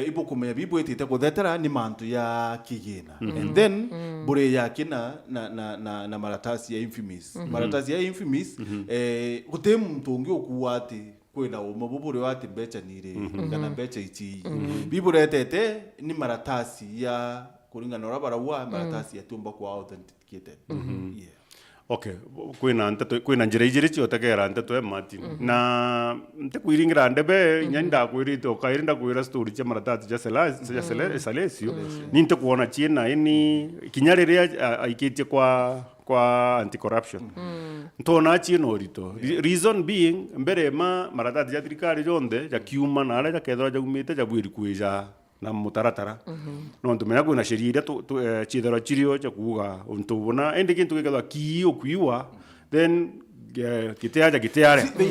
ibo kumenya bibo etete kuthetera ni mantu ya kigina and then bure yake na maratasi ya infamous maratasi ya infamous gute muntu ungi okuwa ati kwina umabubure wati mbecha nire kana mbecha ichi bibure etete ni maratasi ya kuringana na barawa maratasi ya tumba kwa authenticated yeah. Okay, kwina njira ijiri chiotekera nteto Martin na ntekwiringira ndebe nyanda kwirito kairinda kwira story cha maratati cha Salesio ninte kuona china ini kinyareria aikitie kwa anti corruption ntona chino rito reason being mbere maratati ya thirikari jonde ya kiuma na ala ya kethora ja umite ja bwiri kuija na mutaratara no tumenya kwina sheria iria chithero chirio cha kuga untubona ende kintu gikethwa kiio kuiwa then kiteaja they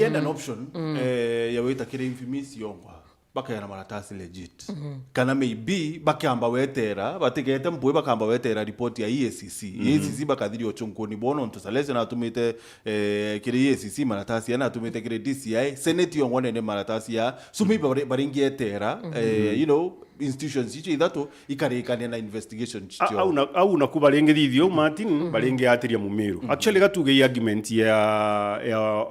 had an option ya weta kire infamous yongwa baka na maratasi legit kana maybe bakamba wetera batigete mbwe bakamba wetera report ya EACC bakadhiri ochunkoni bono ntusaleze na atumite kire EACC maratasi yana atumite kire DCI Seneti yongone ne maratasi ya sumi baringietera you know institutions ichi thato ikarekania na investigation chicho au nakubalenge thithio Martin balenge atiria mumeru actually gatuge argument ya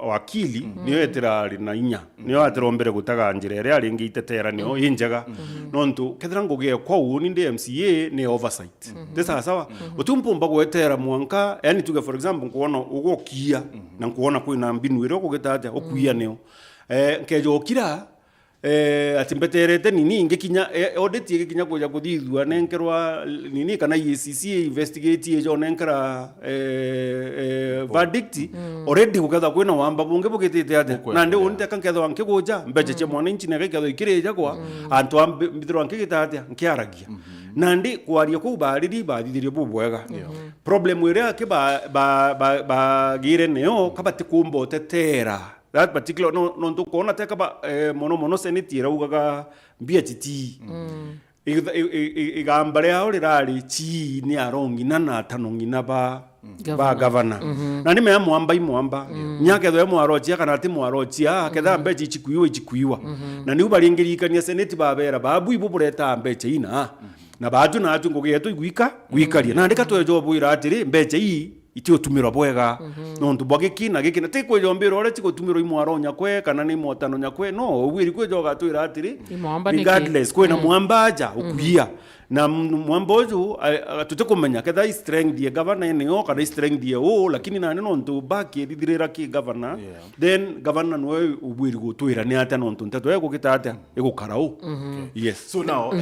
wakili niyo etera na inya niyo aterombere gutaga njira ere aringi itetera niyo injaga nontu kethira ngoge kwa uni ndi MCA ni oversight desa sawa utumpomba gwetera mwanka yani tuge for example kuona ugokia na kuona kwina mbinu ire kugetaja okuia neo nkejo okira atimbeterete nini ingekinya audit igekinya kuja kuthithua nenkerwa nini kana EACC investigate ejo nenkera verdict already kuketha kwina wamba bunge bukitite ate na ndi unte kanketha wanke goja mbeche che mwana inchi neketha ikireja kwa antu ambithiro wanke gitate nkiaragia na ndi kwaria ku bariri bathithirio bubwega problem ire ke ba gire neo kabati kumbote tera that particular no tukona teka ba mono Seneti raugaga BHT igambare aho rirari chi ni arongi na tanongi na ba governor na ni me mwamba nyake tho mwarochia kana ti mwarochia ketha mbechi chikuiwa na ni ubaringirikania Seneti babera babu ibubureta mbechi ina na baju na atu ngogeto igwikaria na ndika twejo bwira atiri mbechi hii itio tumiro bwega no ntubage kina gikina te kwe jombero ore chiko tumiro imwaro nyakwe kana ni motano nyakwe no wiri kwe joga twira atiri regardless kwe na mwambaja ukuia na mwamboju tutekumenya ketha strength die governor ni o kana strength die o lakini na no ntubaki thithirira ki governor then governor no ubwiri gutwira ni ata no ntunteto ego kitata ego karao yes so now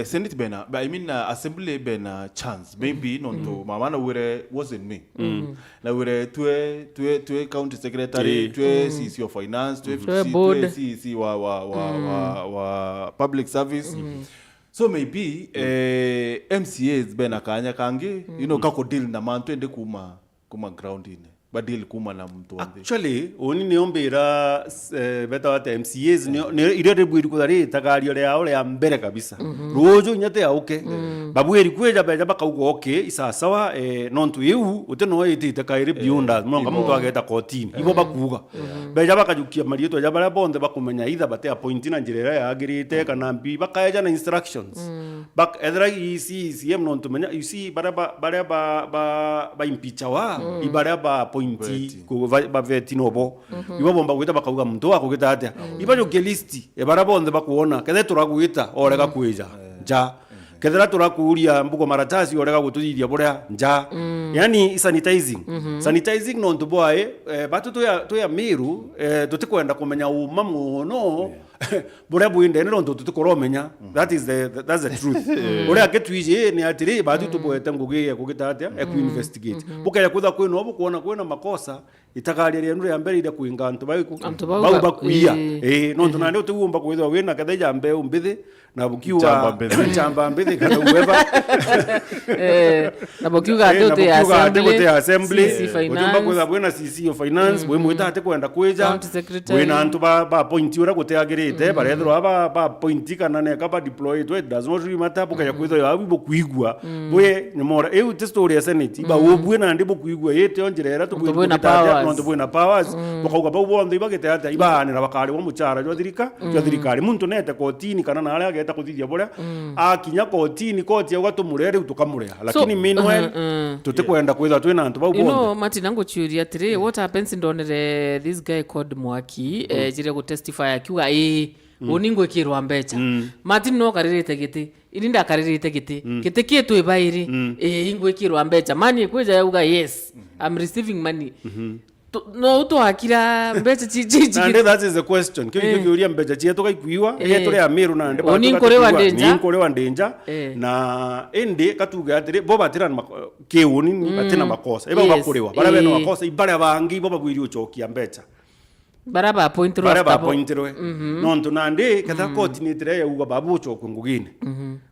Senate bena I mean assembly bena chance maybe no to mama were wasn't me na were to county secretary to CC of finance to CC wa public service so maybe MCAs bena kanya kangi you know kako deal na mantu ende kuma ground ine badil kuma na mtu wande actually oni neombera beta wata MCAs ne irede bwiri kudari tagario le aole ya mbere kabisa rojo nyate ya okay babweri kweja beja bakaugo okay isa sawa nontu yu uteno ite Kairi biunda mwanga mtu ageta kotini ibo bakuga beja bakajukia marieto ya bara bonde bakumenya either bate appoint na njirera ya agirite kana mbi bakaja na instructions bak edra CM nontu menya you see ba impicha wa ibara ba pointi ko ba vetinobo ibo bomba gwita bakauga mtu akugita ate iba jo listi e bara bonde bakuona kethe turagwita orega kweja ja kethera turakuria mbugo maratasi orega gututhithia buria nja yani sanitizing no ntuboae batu to ya miru tutikwenda kumenya uma muno buria bwinde ne ndo tutukoromenya that's the truth uria ketwije ni atiri batu tuboete ngugi kugitatia ku investigate bukaya kutha kwino bukuona kwina makosa itakaria ndu ya mbere ida kuinga antu bau bakuia no ndo nande tuumba kwithwa wina katheja mbe umbithi na bukiwa chamba mbithi kana uweva na bukiwa dote assembly utumba kwithwa wina CC of finance we mwita ate kwenda kweja wina antu ba point ura guteagirite barethro ba point kana ne kaba deployed it does not really matter bukaya kwithwa ya bibo kuigwa we nyomora story ya Seneti ba obwe na ndibo kuigwa yete onjirera tubuina no bwina powers bakauga bau bondo ibagete ata ibane na bakari wo muchara jo thirikari muntu nete kotini kana na aria ageta kuthithia boria akinya kotini koti ya gatumurere tukamurea lakini meanwhile tutikwenda kwitha twina antu bau bondo. You know Martin angochuria atiri what happens in this guy called Mwaki jire go testify akiuga uningwe kirwa mbecha Martin no karirite giti irinda karirite giti kietu ibairi ingwe kirwa mbecha mani kweja yauga yes I'm receiving money no to akira mbecha chichi and that is the question kiuria mbecha chietu kaikuiwa turi amiru na ndi ninkorewa danger na ende katuga atiri boba tirana kiuni batina makosa iba bakurewa bara beno makosa ibara bangi boba bwiri uchokia mbecha baraba appointirwe nonto nande katha coordinator ya uga babu choko ngugine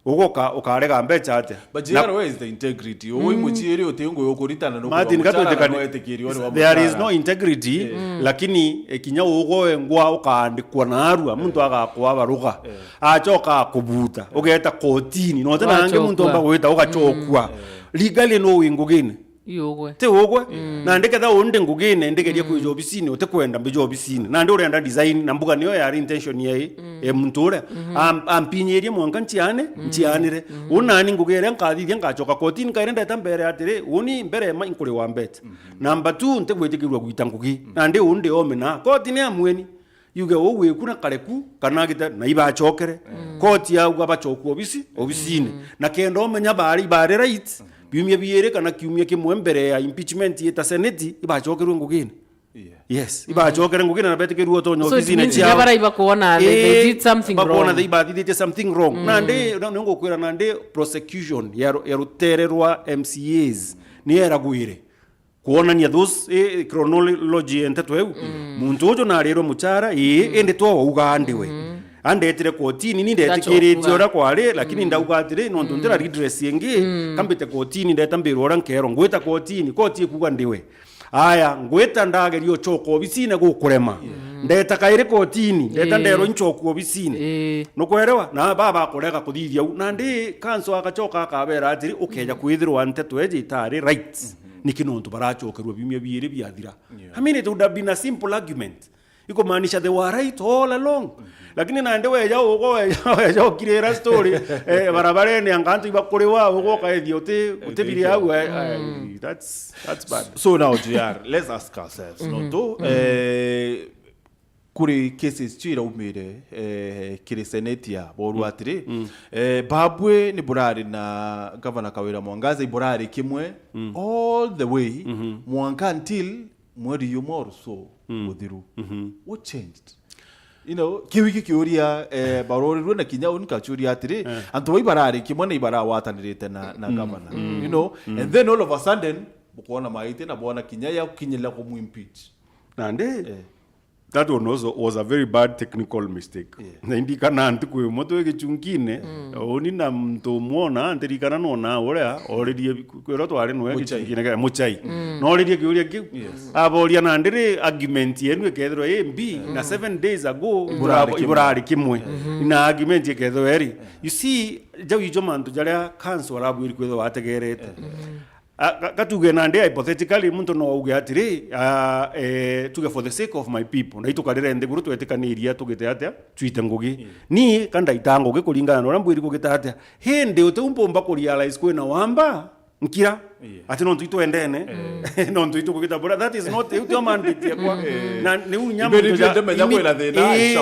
ugoka ukarega mbecha ate but where is the integrity owi muchiri otengo yokoritana no Martin there is no integrity lakini ekinya ugo ngwa ukandikwa na arua muntu agakwa baruga achoka kubuta ugeta kotini no tena nange muntu omba gwita ugachokwa legally no wingugine te ogwe na ndeke da onde ngugine ndegeria kujo obisini otekwenda mbijo obisini na ndi urenda design na mbuga niyo yari intention ye muntu ure ampinyerie mwanka nchianire unani ngugere nkathithia ngachoka kotini kairenda tambere atire uni mbere ma inkuri wa mbete number 2 ntegwetikirwa gwita ngugi na ndi unde omena kotini amweni yuge wowe kuna kareku kana gita na iba chokere koti ya uga bachoku obisini na kendo omenya bari right biumye biyere kana kiumye kimwe mbere ya impeachment yeta Seneti ibachokerwe ngugine yes ibachokerwe ngugine na bete keruo tonyo bizine chia so bara iba kuona they did something wrong bakona they did something wrong nande ngo kwira nande prosecution ya rutererwa MCAs ni era guire kuona nya those chronology entetwe muntu ojo na rero muchara ende twa ugandiwe andetire kotini nindetikirite ora kware lakini ndaugatire no ndondera redress yengi kambite kotini ndetambira ora nkero ngweta kotini koti kuga ndiwe aya ngweta ndagerio choko bisine gukurema ndeta kaire kotini ndeta ndero nchoko bisine no kwerewa na baba koreka kuthithia na ndi kanso akachoka akabera atiri ukeja kwithirwa ante tweje itari rights nikinonto barachokerwa bimye biyire byathira I mean it would have been a simple argument iko maanisha they were right all along lakini nande weja ugo weja kirera story barabarene angantu ibakorewa ugo kaethio utebiri au that's bad. So now JR, let's ask ourselves no kuri cases chira umire kiri Seneti ya boru atiri babwe ni burari na governor Kawira Mwangaza iburari kimwe all the way mwanka until mweri yumor so udhiru what changed you know kiwiki kiuria barori na kinya unika churia atiri anto ibarari kimwe ibara watanirite na governor you know and then all of a sudden bukuona maite na bona kinya ya kinyela ko mu impeach nande that one also was a very bad technical mistake na indikana antikwe moto egichungine oni na mtu muona antirikana nona oria already kwero twari no egichungine ga muchai no already kiuria ki aboria na ndiri argument yenu ekethro MB na 7 days ago iburari kimwe na argument ekethro eri you see jawi jomantu jaria council abu iri kwetho wategerete katuge nande hypothetically muntu no uge atiri tuge for the sake of my people na itukarire ndeguru twetikaniria tugite atia twite ngugi ni kanda itango ge kuringana no rambwiri kugita atia hende utumpomba ku realize kwena wamba nkira ati no tuito endene no tuito kugita bora that is not uto mandate yakwa na ni unyama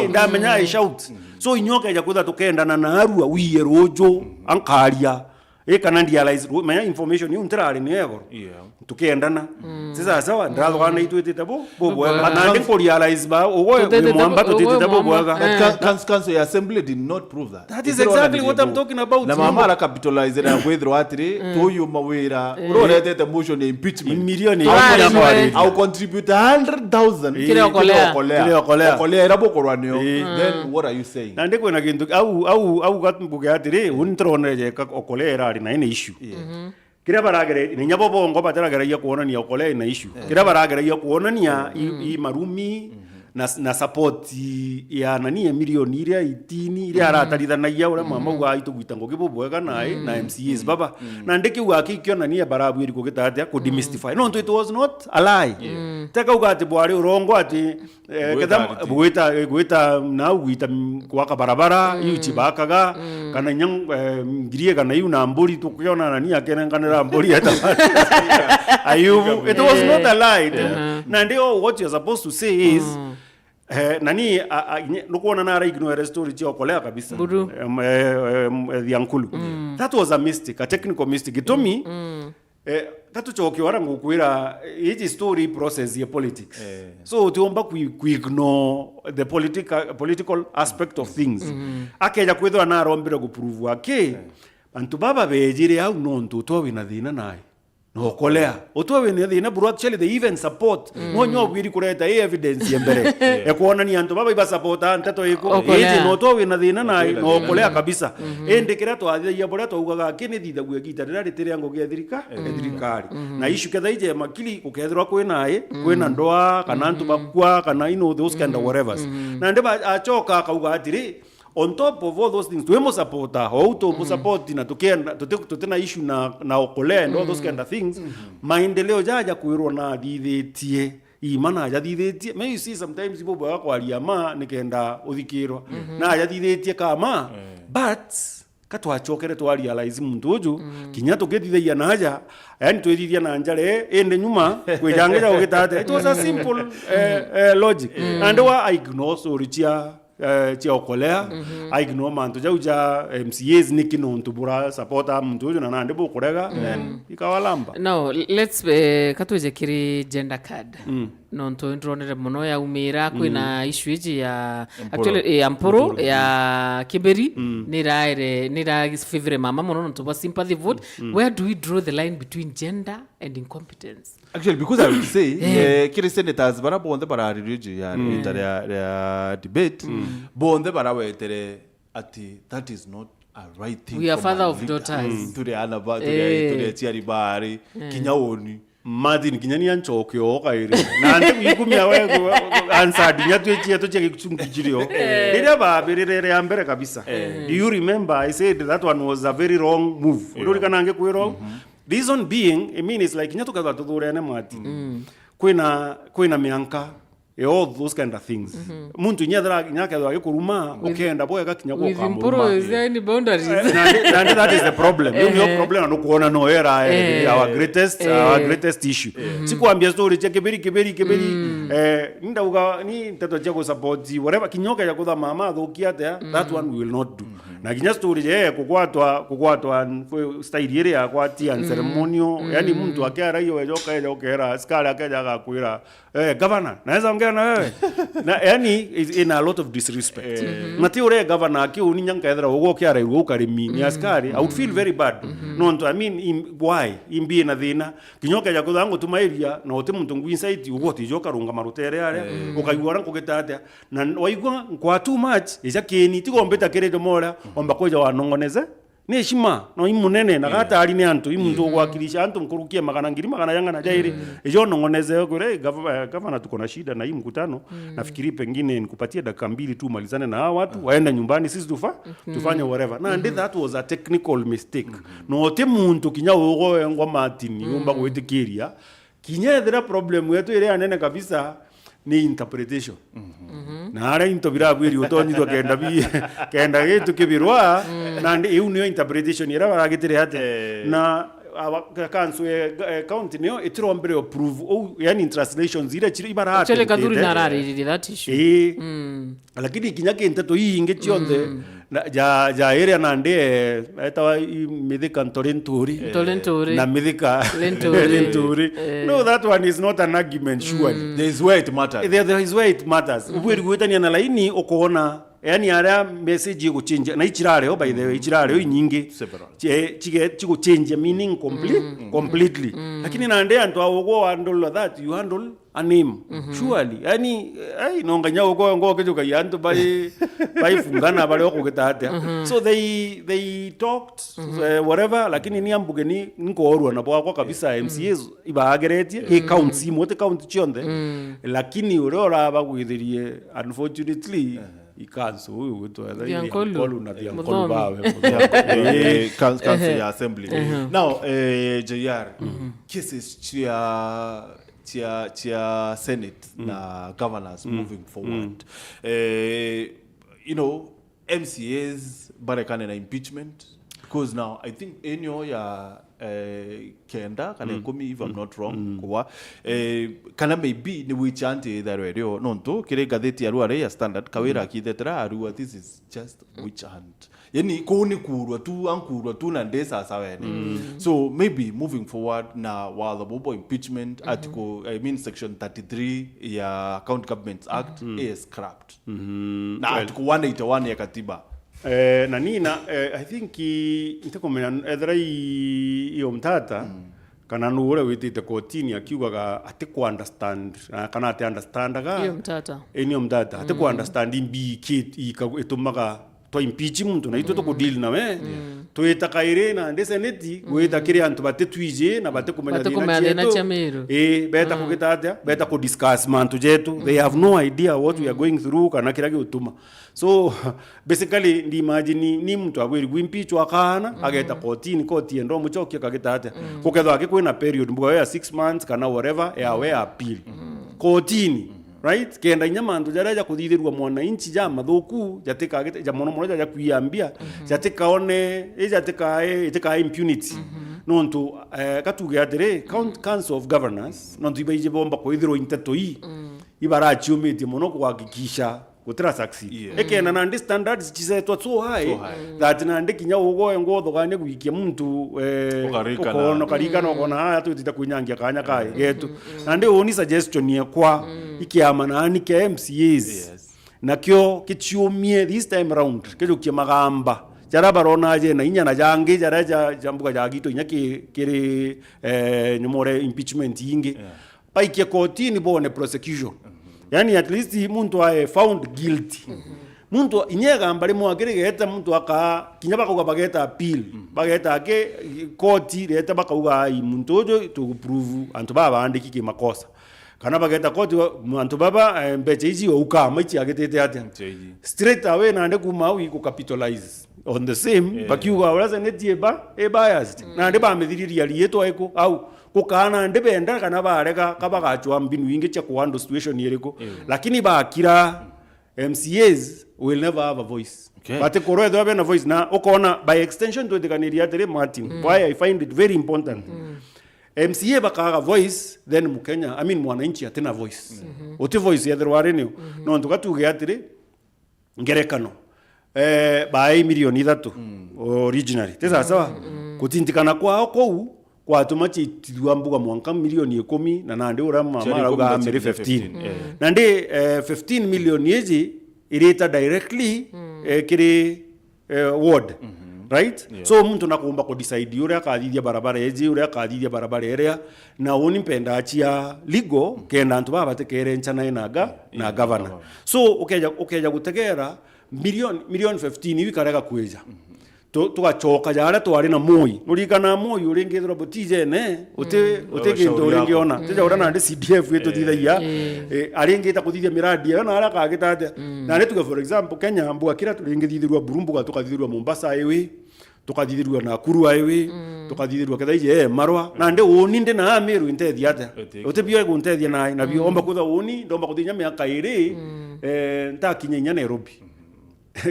ndamenya I shout so inyoka ya kutha tukendana na arua wiye rojo ankaria kana realize manya information ni untrari ni ego tukiendana sasa sawa ndalo kana itwete tabo bobo na ndi realize ba ogo mwamba tutete tabo bwaga council assembly did not prove that is exactly what I'm talking about na mamara capitalize na withdraw atri to you mawira urorete motion impeachment million au contribute 100,000 kile rabo korwanio then what are you saying na ndiko na kintu au gatumbuge atri untroneje okolera na ine issue kira baragere ni nyabo bongo bataragera ya kuonania okole na issue kira baragera ya kuonania i marumi na support ya nani milioni iria 18 iria aratarithanagia ura mama wa itu gwitango kibubwega nae na MCAs baba na ndiki wa kikyo nani barabu iri kugitatia ku demystify no it was not a lie teka ugati bwari urongo ati kedam gwita na ugita kwa barabara yuchi bakaga kana nyang ngirie kana yu na mburi tukiona nani akena kana mburi ata ayubu it was not a lie na ndio what you're supposed to say is nani nukuona na ignore story chio kolea kabisa Yankulu that was a mistake, a technical mistake. It told me tatu chokyo warangu kuira hii story process ya politics so tuomba ku ignore the political aspect of things akeja kwethwa na rombira kuprove ake antu baba bejire au nontu to wina thina nae no kolea otwa wina thina bro actually they even support monyo bwiri kureta evidence yembere ekuona ni antu baba iba support antato iko eje no to wina thina nae no kolea kabisa endekera to athia bora to ugaga kini thitha gwe gitarira ritire ngo gya thirikari na issue ketha ije makili ukethirwa kwinae kwina ndoa kana antu bakwa kana those kind of whatever na ndeba achoka akauga atiri on top of all those things tuemo supporta how to support na tutena issue na okolea and all those kind of things maendeleo jaja kuirwa na dithitie imana aja dithitie may you see sometimes people bwa kwa aliama nikenda uthikirwa na aja dithitie kama but katwachokere to realize muntu uju kinya tukithithia na aja yani twithithia na njare ende nyuma kwejangira ugitate it was a simple logic and I ignore so richia chia okolea ignore mantu jauja MCAs nikino ntubura supporta mtu na nande bukurega then ikawalamba. Now let's katuje kiri gender card no nto ndronere muno ya umira kwina issue iji ya actually amporo ya kiberi nira favor mama muno nto sympathy vote where do we draw the line between gender and incompetence? Actually, because I would say, kiri senators bara bonde bara review ya debate, bonde bara wetere ati that is not a right thing. We are father of daughters. To the anaba, to the tiaribari, kinyaoni. Madini kinyani anchokyo Kairi. Na ande yikumya wewe answer dinya twechia tocheke kuchungijirio. Ira ba berere ambere kabisa. Do you remember I said that one was a very wrong move. Uri kana ange kuiro. Reason being, I mean, it's like nyato kaza tudure na mati. Kwina mianka, all those kind of things. Muntu nyaka dwa kuruma, okenda boya kinya kwa kamba. Imporo is any boundaries. And that is the problem. Your problem no kuona no era our greatest issue. Sikuambia story cha keberi ninda uga ni tato chako support whatever kinyoka ya kudha mama thokia that one we will not do. Na kinya story kukwatwa style ile ya kwatia ceremonial yani mtu akera hiyo yoka era skala akaja akakwira governor naweza ongea na wewe na yani in a lot of disrespect mati ure governor akiu ni nyanka edra ugo kiara ugo karimi ni askari I would feel very bad no I mean why imbi na thina kinyoka ya kuthango tumairia na ote muntu ngwinsight ugo tijoka runga marutere yale ukaigwara kugetatia na waigwa kwa too much iza kini tigombeta keredo mora omba koja wanongoneze ni heshima no imunene na gata ali ni antu imuntu gwakilisha antu mkurukie magana ngiri magana yanga na jairi ejo nongoneze kure governor tuko na shida na hii mkutano nafikiri pengine nikupatie dakika 2 tu malizane na hao watu waenda nyumbani sisi tufanye whatever na and that was a technical mistake no te muntu kinya ugo ngoma atini umba kwetikiria kinya thera problem yetu ile anene kabisa ni interpretation na ara intobira bwiri utoni to kenda gitu kibirwa na ndiyo niyo interpretation era baragitire hate na kanso county niyo itrombere approve yani translations ile chiri ibara hate chele kaduri narari that issue lakini kinyake ntato hii ingechionde ja area na nde etawa midika Torrenturi na midika Lenturi no that one is not an argument surely there is where it matters there is where it matters ubwiri gwetania na laini okoona yani ara message go change na ichirareo by the way ichirareo inyingi chigo change meaning completely lakini nande antu awogo handle that you handle a name surely yani ai nonganya uko ngo kejuka yantu bai fungana bale okugitate so they talked whatever lakini ni ambugeni nko orwa na bwa kabisa MCAs ibageretie e county mote county chionde lakini urora bagwithirie unfortunately ikanso huyu wetu Diankolu na Diankolu bawe council ya assembly now JR cases chia Senate na governors moving forward you know MCAs barekane na impeachment because now I think enyo ya kenda kana komi if I'm not wrong kwa kana maybe ni wichante that radio nonto kire gazeti ya ya Standard Kawira kidetra arua this is just witch hunt yani ko ni kurwa tu na ndesa sawene so maybe moving forward na while the bobo impeachment article I mean section 33 ya County Governments Act is scrapped na article 181 ya katiba na nina I think itakomena edrai iyo mtata kana nure witite kotini akiugaga ate ku understand kana ate understandaga iyo mtata ate ku understand imbi kit itumaga to impeach muntu na ito to deal na we to eta Kairi na ndese neti weta kire antu bate twije na bate kumenya na chamero beta kugitatia beta ku discuss mantu jetu they have no idea what we are going through kana kirage utuma so basically ndi imagine ni muntu agwiri gwimpeach wakana ageta koti endo muchokia kagitatia kuketho akikwina period mbuga ya 6 months kana whatever ya we appeal kotini right kenda nyamandu jaraja kuthithirwa mwana inchi ja mathuku jatika ja mono mono ja kuyambia jatika one jatika impunity nontu katuge atire council of governors nontu ibaije bomba kuithirwa inteto ibara chiumiti mono kuhakikisha gutira succeed ekena na standards chisetwa so high that na ndikinya ugo ngotho gane guikia muntu kono karika no kona haya tutita kunyangia kanya kai getu na ndi oni suggestion ye kwa ikiama na ani ke MCAs nakyo kichiumie this time around kejo kimagamba jara barona je na inya na jangi jara jambuga jagito inya kire nyumore impeachment yingi paikia kotini bone prosecution yani at least muntu ae found guilty muntu inyega mbali mwakire geta muntu aka kinyaba ko bageta appeal bageta ke koti leta bakauga muntu ojo to prove antu baba andiki ki makosa kana bageta koti antu baba mbeche izi ukama ichi agetete ate straight away na ande kumawi ku capitalize on the same bakiuga wala netieba biased na ande ba methiriria lieto eko au kukana ndebenda kana bareka kabagachwa mbinu inge cha kuhandle situation yereko lakini bakira MCAs will never have a voice but koro do have a voice na okona by extension to the kaniria tere Martin why I find it very important MCA bakaga voice then mukenya I mean mwananchi atena voice ote voice ya derware ne no tukatuge atire ngerekano by milioni 3 originally tesa sawa kutintikana kwao kou kwa tumachi tidwambuga mwanka milioni 10 na nande ura mama uga mere 15 nande 15 million yeji ireta directly kiri ward right so muntu nakuomba ko decide ure akathithia barabara yeji ure akathithia barabara area na oni mpenda achia ligo kenda antu baba tekere nchana inaga na governor so ukeja gutegera million 15 iwikarega kweja tugachoka jara twari na moi urikana moi uringithira botije ne ute kintu uringiona tija urana ndi CDF yetu thithaia aringita kuthithia miradi yo na araka agitate na ne tuge for example Kenya mbuga kira turingithithirwa Burumbuga tukathithirwa Mombasa highway tukathithirwa Nakuru highway tukathithirwa kethaije marwa na ndi woni ndi na amiru intethia ate ute bio guntethia na bio omba kutha woni ndomba kuthinya miaka iri ntakinya Nairobi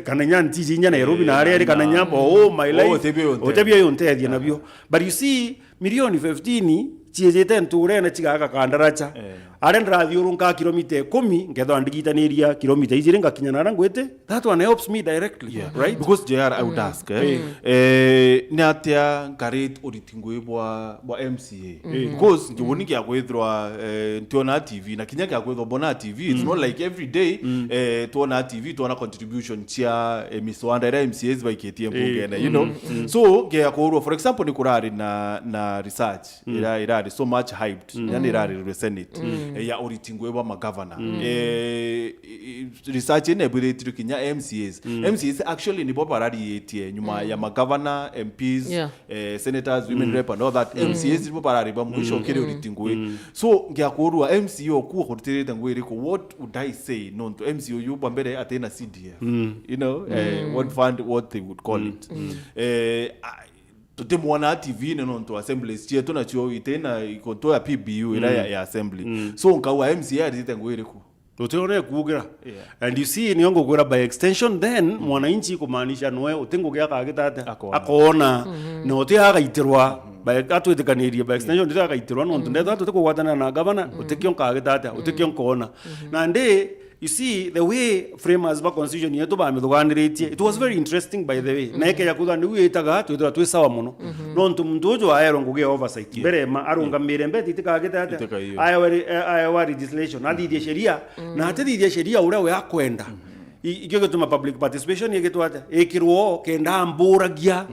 kana nyanti nya Nairobi na ari kana nyambo my life otebia yontethia nabio but you see milioni 15 chiejete nture na chigaga kandaracha are ndrathiurunka kilomita 10 ngetho andigitaniria kilomita ijire ngakinya na ngwete. That one helps me directly, right? Because JR I would ask ni atia ngarit oritingwe bwa MCA because ngiboni kya kwethwa tuona TV na kinya kya kwethwa bona TV. It's not like every day tuona TV tuona contribution chia miswanda MCAs by KTM bugena, you know. So kya kwa for example ni kurari na research ira so much hyped yani ira Seneti ya oritingwe bwa governor research in ability kinya MCAs actually ni bopa radi etie nyuma ya governor MPs senators women rep and all that MCAs ni bopa radi ba mwisho kile oritingwe. So ngya kurwa MCO ku hotelete ngwere ko what would I say no to MCO you bambere atena CDF you know what fund what they would call it tutemwana TV nonto assemblies tie tona chio itena ikonto ya PBU ila ya assembly so nkawa MCA atite ngwere ku Uteone kugira and you see ni ongo kugura by extension then mwananchi kumaanisha noe utengo gya kagitata akona no utiaga itirwa by atwetekaniria by extension ndiraga itirwa no ndetha tutekugwatana na governor utekio kagitata utekio kona na ndi you see the way framers ba constitution yetu ba mithuganiretie it was very interesting by the way na yake yakuga ni witaga twithira twi sawa muno no ntumtujo ayero nguge oversight mbere ma arungamire mbeti tikagitata aya legislation athithie sheria na athithie sheria uria we akwenda igyo gituma public participation yegitwata ikirwo kenda mburagia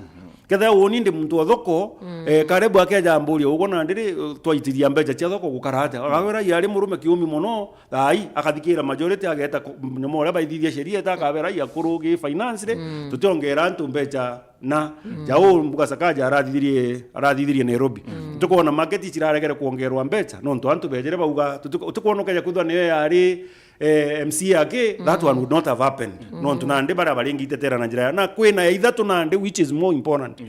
ketha woni ndi muntu thoko karibu akeja amburia ugo na ndiri twaitiria mbeja cia thoko gukarata agawera yari murume kiumi muno thai akathikira majority ageta nyamo ria baithithia sheria ta akawera ya kurugi finance re tutongera ntu mbeja na jao mbuga sakaja arathithirie Nairobi tukona market chiraregere kuongerwa mbeja no ntu antu bejere bauga tukonokeja kuthwa niyo yari MCA that one would not have happened no tunande bara barengi tetera na njira na kwena ya ithatu nande which is more important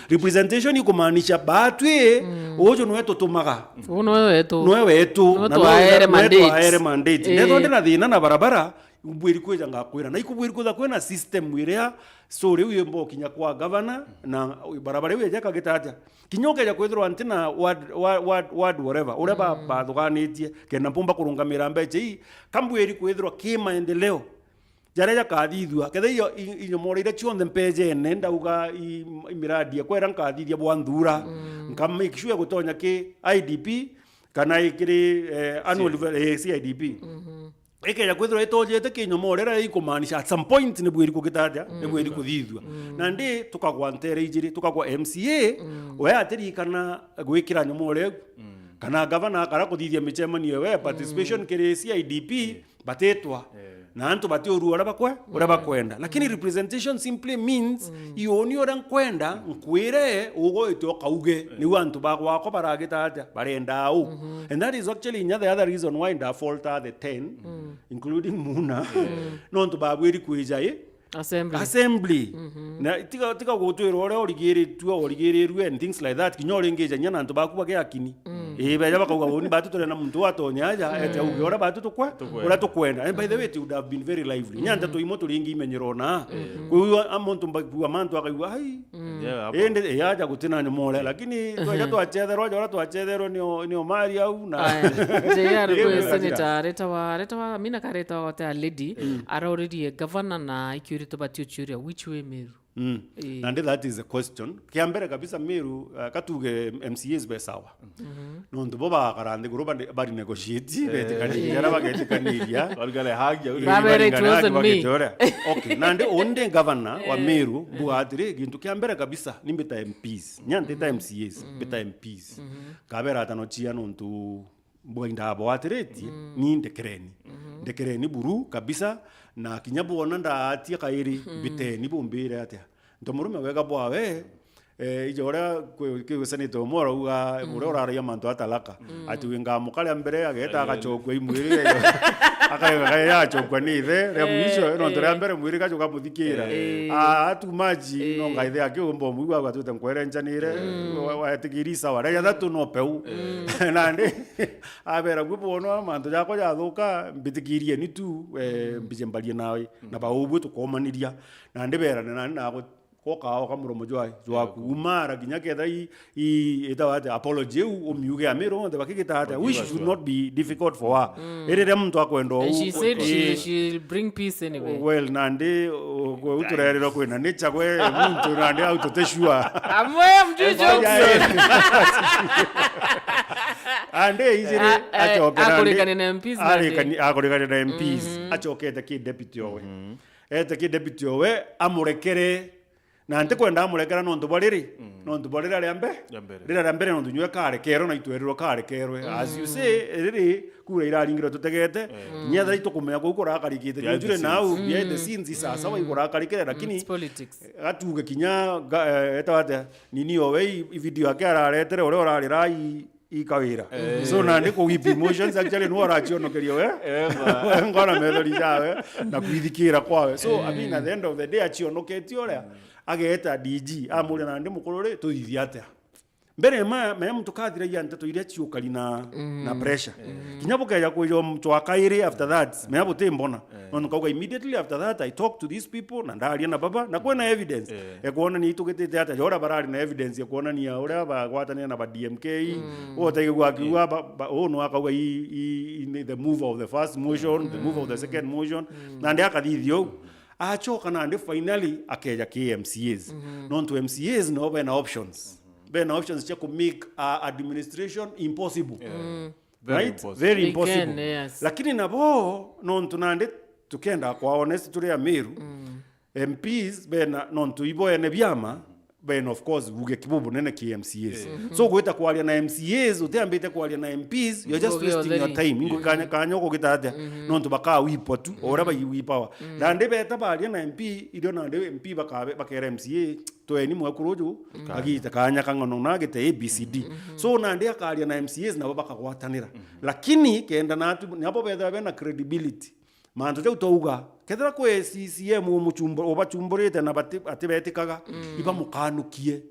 representation ikumaanisha batwe ojo no wetu tumaga no wetu na aere mandate neto ndina thina na barabara ubwiri kweja ngakwira na ikubwiri kutha kwena system wiria so riu mbo kinya kwa governor na barabara iwe jaka gitaja kinyoke ja kwithirwa antina word whatever ureba bathuganitie kena pumba kurungamira mbeje hii kambwiri kwithirwa kimaendeleo jareja kathithua kethe iyo inyomoreire chionde mpeje nenda uga imiradi kwera nkathithia bwanthura make sure gutonya ki IDP kana ikiri annual CIDP ekeja kwithirwa itojete kinyomorera ikumaanisha at some point ni bwiri kugitaja ni bwiri kuthithua na ndi tukagwantere ijiri tukagwa MCA we atiri kana gwikira nyomore kana governor akara kuthithia michemanio we participation kiri CIDP batetwa na antu batio ruora bakwe ora bakwenda lakini representation simply means ioni ora nkwenda nkwire ugo itoka uge ni wantu bakwako baragitaja barenda au and that is actually the other reason why the fault are the 10 including Muna no ntu babwiri kuija assembly na tika gutwira ore origirirwe and things like that kinyore ngeja nyana ntu bakuba ke akini beja bakauga woni batu tore na muntu atonyaja ete uge ora batu tukwa ora tukwenda and by the way it would have been very lively nyanda to imoto lingi imenyerona kuyo amontu mbakuwa mantu akaiwa hai ende yaja gutina ni mole lakini twaja twachethero ora twachethero ni omari au na JR kwa senator retawa mina kareta wa ta lady already governor na to batio churia which way Meru and that is a question kiambere kabisa Meru katuge MCAs be sawa no ndoba karande guruba bari negotiate betikaniria bagetikaniria walgale hagia okay nande onde governor wa Meru buatire gintu kiambere kabisa nimbeta MPs nyande ta MCAs beta MPs kabera tanochia nontu boinda boatireti ni ndekereni buru kabisa na kinyabona ndatia Kairi biteni bumbire atia ntomurume wega bwawe ijora kwe Seneti omora uga urora ya manto atalaka ati winga mukale mbere ageta agachokwe imwiri akaya achokwa nithe remuisho no ndore mbere mwiri gachoka muthikira atu maji no ngaithe akimbo mugwa gwatute nkwerenjanire watigirisa wara thatu no peu nande abera gwibono manto jako yathuka mbitikirie ni tu mbije mbalie nawe na baubwe tukomaniria nande bera na ko kao kamuromo jwa kumara ginya ketha ita apology o miuge amero de bakigita which should not be difficult for her erere mtu akwendo and she said she'll bring peace anyway. Well nande uturerero kwena necha kwe mtu nande autoteshua Amwe mjujo ande izire achokera akorekane na MPs akorekane na MPs achokete ki deputy owe ki deputy owe amurekere na nte kwenda amurekera no ntuboriri no ntuborira riambe rira riambere no tunywe kare kero na itwerero kare kerwe as you say riri kura iraringiro tutegete nyatha itukumenya gukora akarikite njure nau behind the scenes sasa wa ikora akarikire lakini atuge kinya etawate nini owe video yake araretere ore orarira Kawira. So nandi ko with emotions actually no arachonokerio ngona melody jawe na kwithikira kwawe. So I mean at the end of the day achionoketio ria ageta DG amule nandi mukorore tuithiate. Mbere me mtu kathira ya nteto ile chiukali na pressure. Kinyabuka ya kuyo mtu akaire after that. Me abote mbona. No kauga immediately after that I talk to these people na ndali na baba na kwena evidence. Kuona ni itugete hata jora barari na evidence ya kuona ni ora bagwatania na ba DMK. Ote gwakiwa no akauga the move of the first motion, the move of the second motion. Na ndi akadithio achoka na ndi finally akeja KMCAs. Non to MCAs no be na options. Ben options check to make administration impossible. Very impossible. Yes. Lakini nabo non tunande tukenda kwa honest tuli ya Meru MPs ben non tuibo ene byama ben of course buge kibubu nene KMCAs. So goita kwalia na MCAs uteambite kwalia na MPs you're just wasting your time. Ingo kanya ko gitata non tubaka wipo tu ora ba yiwipa. Nande beta balia na MP idio nande MP bakera MCA toeni mwakurojo agita kanya kangono nagete ABCD. So nande akalia na MCAs na baba kakwatanira. Lakini kenda natu nabo beta bena credibility. Manto tau touga kethera kwe CCM umuchumbo obachumborete na batibetikaga iba mukanukie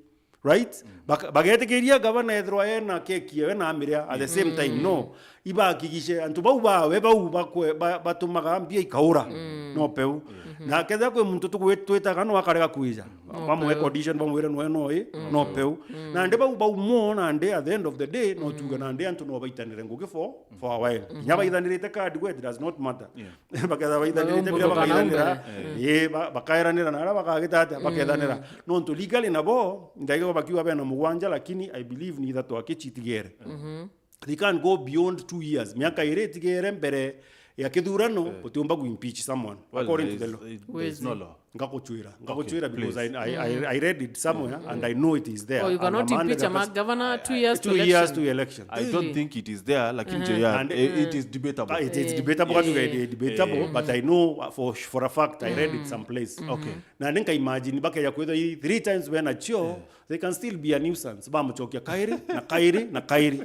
right bagetekeria governor ethro ena kekie na amiria at the same time no iba akigishe antu bau bawe bau bakwe batumaga mbia ikaura no peu na kethera kwe muntu twetaga no akarega kuija bamwe condition bamwire no peu na nde bau mo na nde at the end of the day no tuga na nde antu no baitanire ngugi for a while nyaba ithanirite card we it does not matter baketha baitanirite bila bakairanira bakairanira na bakagitata bakethanira no to legally nabo ndaigo bakiwa bena mugwanja lakini I believe ni that wakichitigere they can't go beyond 2 years miaka iretigere mbere ya kithurano utiomba ku impeach someone according to the law. There's no law. Ngakuchwira because I read it somewhere and I know it is there. Oh, you cannot impeach a governor 2 years to 2 years to election. I don't think it is there like in it is debatable. It is debatable but I know for a fact I read it someplace. Okay. Na ninka imagine baka ya kwetha 3 times when achio they can still be a nuisance. Ba mchokia Kairi.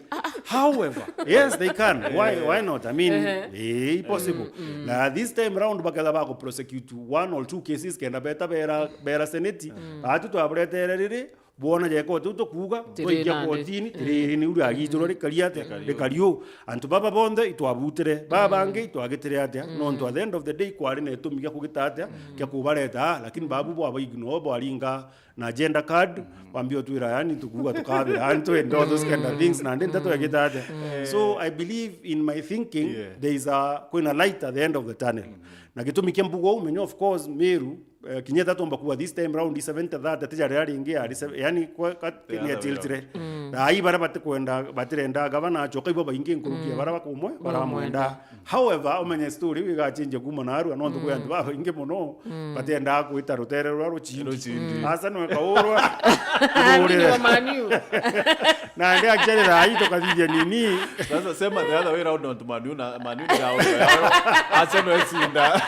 However, yes they can. Why not? I mean, possible. Now this time round baka ba ko prosecute 1 or 2 cases kenda bera Seneti. Atu to abreterere bona jeko tuto kuga toikia kotini tireni uri agitoro rekario antu baba bonde itwabutere babange itwagetere atia no nto at the end of the day kwari ne tumiga kugitatia kya kubareta lakini babu bo abaigno bo alinga na agenda card wambio tuira yani tukuga tukabe anto and all those kind of things na ndenta to yagitatia. So I believe in my thinking there is a kuna light at the end of the tunnel na gitumikia mbugo umenyo of course Meru kinyeta tomba kuwa this time round 70 tijari yari ingia yani kwa ya tiltire na ai bara batirenda gavana achoka ibo baingie nkurukia bara bakumwe bara mwenda. However umenya story wiga change guma na aru anondo kwa ndu baba inge mono batenda kuita rutere rwaro chindi asa no kaorwa ni Manu na ndia actually rai to kadija nini sasa sema the other way round on Manu na Manu down asa no esinda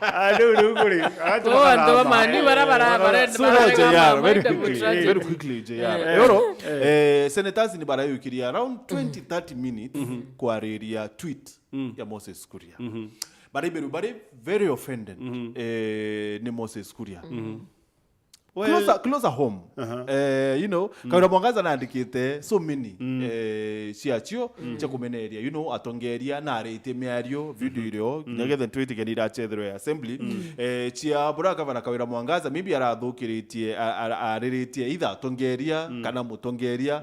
aduruguri very quickly JR senators ni bara yukiria around 20-30 minutes kwa area tweet ya Moses Kuria bari very offended ni Moses Kuria closer home. You know, Kawira Mwangaza naandikite so many ciacio cha kumeneria, you know, atongeria na arete miario video irio nyagethe tweet genira chethro assembly chia buraka bana Kawira Mwangaza maybe arathukiritie ariritie either atongeria kana mutongeria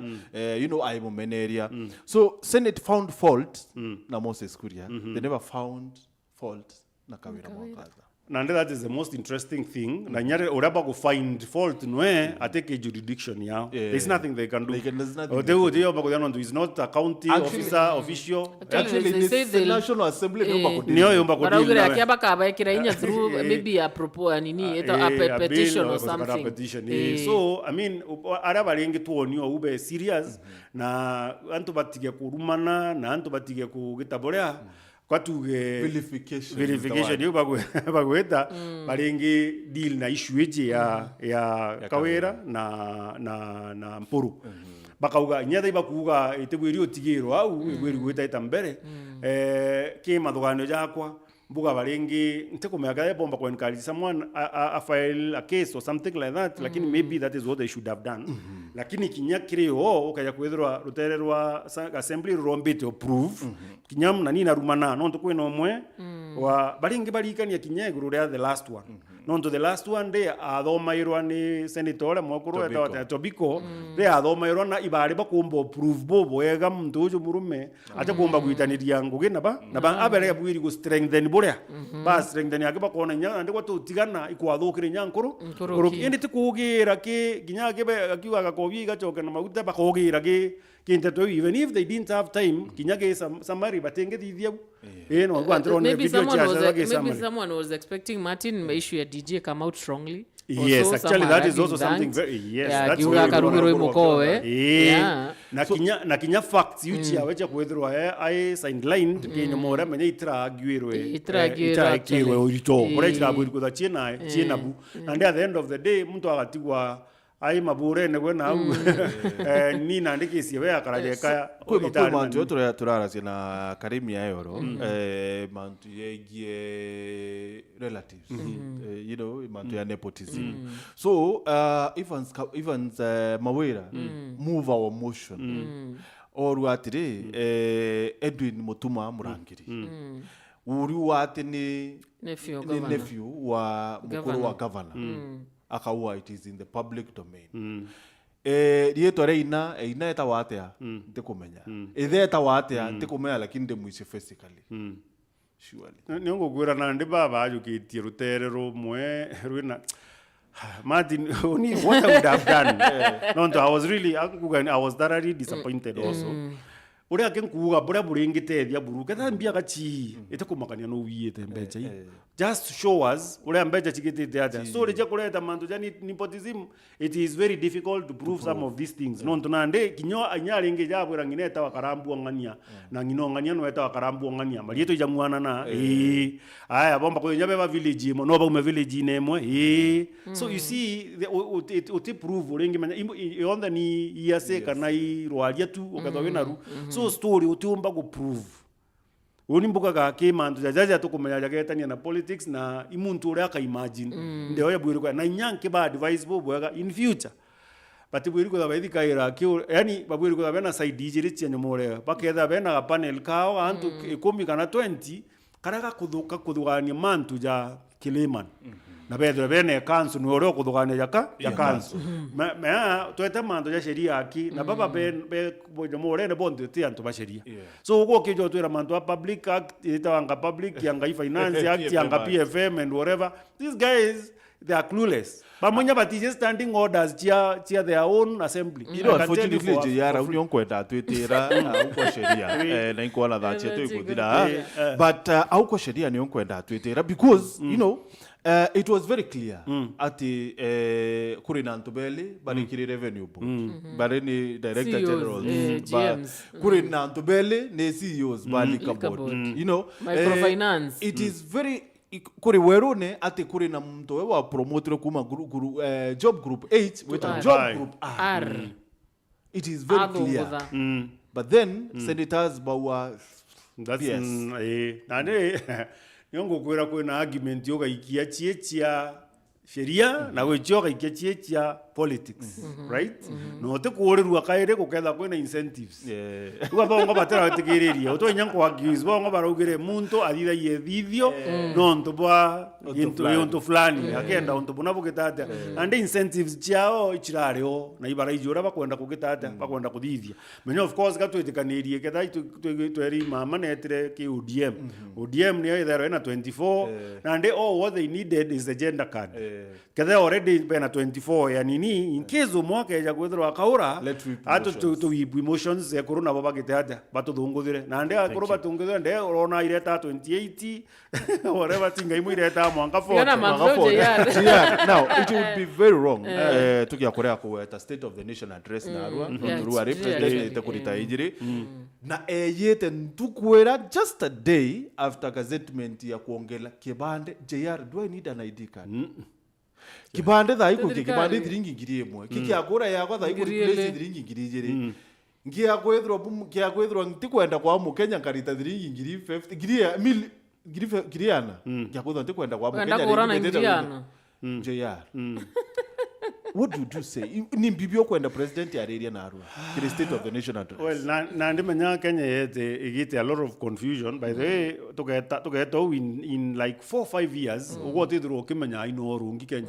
you know ai mumeneria. So Senate found fault na Moses Kuria. They never found fault na Kawira Mwangaza. And that is the most interesting thing. Na nyare uraba go find fault noe ateke jurisdiction yao. There's nothing they can do. There's nothing. Is not a county officer official. Actually, the National Assembly maybe a petition or something. So I mean, araba lengi tuonio ube serious na antu batige kurumana na antu batige kugitaborea kwatuge verification yo bagweta barengi deal na issue eje ya Kawira na Mpuru bakauga nyatha ibakuga itegwiri otigiro au igwiri gwita itambere ke mathogano yakwa mbuga barengi ntekumeka bomba kwa encourage someone a file a case or something like that lakini maybe that is what they should have done lakini kinyakireo ukaya kwethirwa rutererwa assembly rombite approve kinyam na nina rumana no ntukwe no mwe wa baringi barikania kinyeguru ria the last one no to the last one day athomairwa ni senator mwakuru eta Tobiko they athomairwa na ibari bakumba approve bobo ega muntu uju murume ate kumba gwitaniria ngugi na ba abere bwiri go strengthen buria ba strengthen yake bakona nya ndikwa tutigana ikwathukire nyankuru indi tikugira ki ginya ke akiwa gakobi gachoka na maguta bakogira ki kinteto even if they didn't have time kinyage samari batenge thithia no gwantro ne video cha maybe someone was expecting Martin issue a DJ come out strongly. Yes, also, actually that is also something very that's very karugiro mukowe na kinya facts yuchi awecha kwethirwa I signed line kinyo mora menye itragwirwe urito ora itrabwiri kutha chiena bu and at the end of the day muntu agatigwa ai mabure ne gwena au ni nandikisi we akarajeka kwa mantu turarasia na Karimi ayoro mantu yegie relatives you know mantu ya nepotism so even Mawira move our motion or watire Edwin Mutuma Murangiri uri wate ni nephew wa mukuru wa governor akawa it is in the public domain rietwa ina eta watea ndikumenya eta watea ndikumenya lakini ndemwice physically surely niongo gwira na ndi baba ajukitie rutere rumwe ruina Martin what I would have done no I was thoroughly disappointed also uri akenkuga bura buringitethia buruka thambia gachi itakumakania no wiete mbecha just show us uri mbecha chigitete ata so reje kureta mantu jani nepotism it is very difficult to prove some of these things no ntonande kinyo anyaringe jabura ngineta wakarambu ngania na ngino ngania no eta wakarambu ngania marieto ijamwana na aya bomba ko nyabe ba village mo no ba village nemwe so you see it prove uringi manya yonda ni yase kana irwalia tu ukathawe ru so story utiumba go prove oni mbuka ga ke mantu jajaja tukumenya jagetania na politics na imuntu uri aka imagine ndio yabwiri kwa na nyanke ba advice bobo in future but bwiri ko baidi Kaira ki yani babwiri ko bena side jiri chenye more baketha bena panel kao antu 10 kana 20 karaga kuthugania mantu ja Kiliman na bedre bene kansu no ro kuthugania ya kansu me tweta mantu ja sheria aki na baba be more ne bonde ti antu ba sheria so uko kijo twira mantu public act itawanga public yanga finance act yanga PFM and whatever these guys they are clueless but munya but just standing orders chia their own assembly you know unfortunately je yara union kwenda twitira uko sheria na inkuona that cheto ikudira but uko sheria ni kwenda twitira because you know it was very clear ati kuri na Ntubeli bali kiri revenue board bali ni director general kuri na Ntubeli ni CEOs bali board you know microfinance it is very kuri werone ati kuri na mtu wa promoter kuma job group 8 with a job group R it is very clear but then senators bawa that's nane yongo kwera kwena argument yoga ikia chiechia sheria na gwichoka ikechia politics right no te kuorirwa Kairi kuketha kwina incentives uga bongo batera tikiriria utonya kwa accuse bongo barugire muntu athitha yethithio no ntubwa into fulani akenda ntubuna bugitata and incentives ciao ichirario na ibara ijura bakwenda kugitata bakwenda kuthithia menyo of course gatwetikanirie ketha tweri mama netire ki ODM ni either na 24 and all what they needed is the gender card ketha already been 24 yani in case umwaka ya kwethwa Kawira ato to emotions ya corona baba gitata bato thunguthire na nde akoro batungithire nde urona ireta 28 whatever tinga imu ireta mwanga 4 now it would be very wrong tukia korea kuweta state of the nation address na arua represent kurita ijiri na yete ntukwera just a day after gazettement ya kuongela kibande JR do I need an ID card kibande tha iko kibande thiringi ngiri imwe kiki akura yakwa tha iko replace thiringi ngiri jiri ngia kwethro ntikwenda kwa mu Kenya karita thiringi ngiri 50 ngiri ana ngia kwethro ntikwenda kwa mu Kenya JR what do you say ni bibio kwenda president ya area na arua the state of the nation address well na ndimenya Kenya yete igite a lot of confusion by the way tugeta in like 4-5 years ugotithirwo kimenya ino rungi Kenya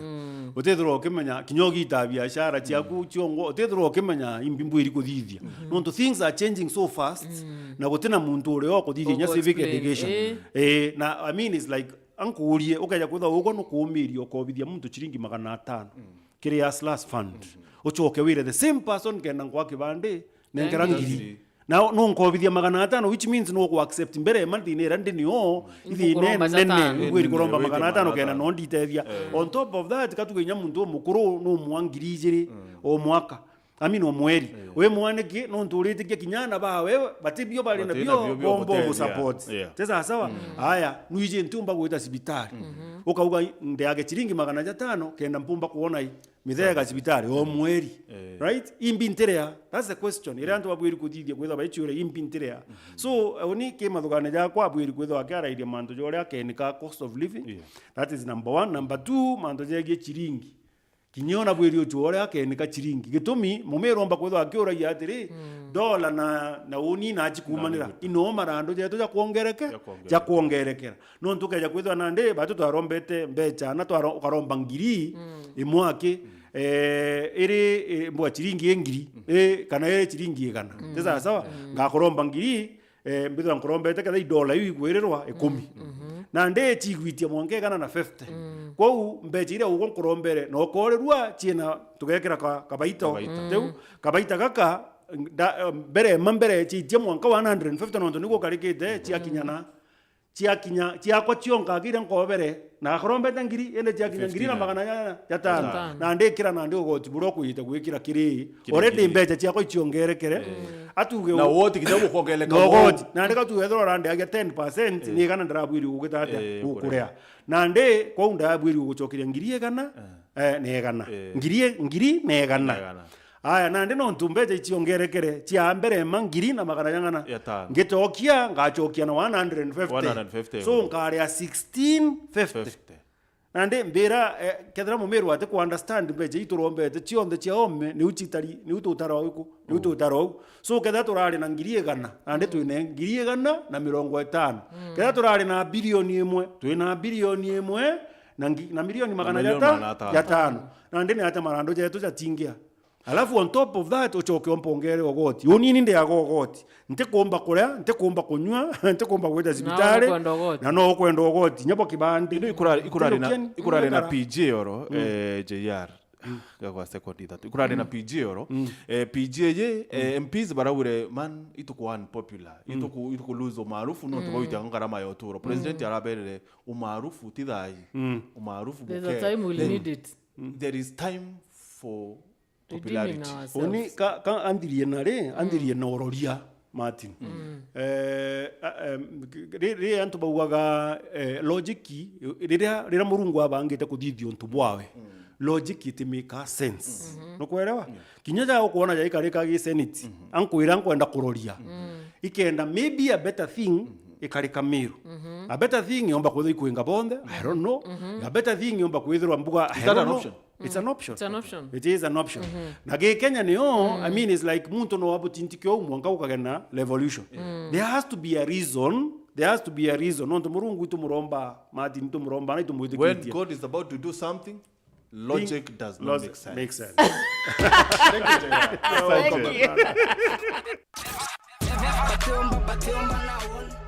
utithirwo kimenya kinyogi ta biashara ciaku ciongo utithirwo kimenya imbimbu iri kuthithia no things are changing so fast na gutina muntu uri okuthithia nya civic education na I mean it's like ankurie ukaja kwitha ugo no kuumirio kobithia muntu chiringi 500 kiri slash fund uchoke wire the same person kenda kwa kibande nengera ngiri na no nkobithia 500 which means no ku accept mbere mandine randi niyo ithi nene gwiri kuromba 500 kenda no nditethia on top of that katugenya muntu mukuru no mwangiri jiri o mwaka amino mweri we mwaneke no nturite kinyana bawe batibyo bali na bio bombo support tesa sawa haya nuije ntumba gwita sibitari ukauga ndeyage chiringi 500 kenda mpumba kuona mithega sibitari o mweri right imbinterea that's the question ire antu babwiri kuthithia kwitha baichure imbinterea so oni ke mathugane ja kwa bwiri kwitha akara ile manto jore akenika cost of living that is number 1 number 2 manto jege chiringi kinyona bwiri uchuore akenika chiringi gitumi mumeromba kwitha akiura yatiri dola na uni na chikumanira ino marando jeto ja kuongerekera no ntukeja kwitha nande batu twarombete mbecha na twaromba ngiri imwake iri mbwa chiringi engiri kana chiringi egana tesa sawa ngakoromba ngiri mbithwa nkorombete kada dola yu igwererwa 10 na nde chigwitia mwange kana na 50 kwau mbecha ire ugo nkorombere no korerwa china tugekera kabaita teu kabaita kaka mbere mambere chitia mwanka 150 no niko karikite chiakwa chionka kire nkobere na korombete ngiri ende chiakinya ngiri na magana ya tano na ndekira na ndi ugoti buro kuyita gwikira kiri already mbecha chiakwa ichiongerekere atuge na wote kidogo kuongeleka wote na ndeka tu ethora rande ya 10% ni kana ndarabwiri ugitata ukurea na nde kwa undabwiri uguchokiria ngiri kana negana ngiri negana aya na ndi no ntumbeje ichiongerekere chia mbere mangiri na magana yangana ngitokia ngachokia na 150 so ngare ya 1650 na ndi mbera kethra mumeru ate ku understand mbeje iturombete chionde chia ome ni uchitari ni ututaro so ketha turari na ngiri egana na ndi twine ngiri egana na 50 ketha turari na bilioni 1 twina bilioni 1 na milioni magana ya 5 na ndi ni ate marando jetu ja tingia alafu on top of that uchoke ompongere ogoti unini ndi agogoti ntikomba kuria ntikomba kunywa ntikomba kwenda sibitare na no kwenda ogoti nyapo kibandi ikurari na PJ oro JR kwa second that ikurari na PJ oro PJ ye MPs barawure man ituko unpopular ituko lose umaarufu no to wita ngarama ya oturo president arabere umaarufu tidai umaarufu buke there is time for popularity oni ka andirie na ororia Martin riri antu baugaga logic rira murungu abangite kuthithio ntu bwawe logic it make sense no kuelewa kinyaja ukuona jaika rika gi Seneti ankwira nkwenda kuroria ikenda maybe a better thing ikarika miru a better thing yomba kwithirwa ikuinga bonthe I don't know a better thing yomba kwithirwa mbuga I don't know. It's an option. It's an option. It is an option. Na Kenya niyo, I mean, it's like muntu no wabutintikyo mwanga ukagena revolution. There has to be a reason. There has to be a reason. No tumurungu itumuromba, mati itumuromba na itumuite when kitia. God is about to do something, logic does not make sense. Makes sense. Thank you, Jaya. Thank you.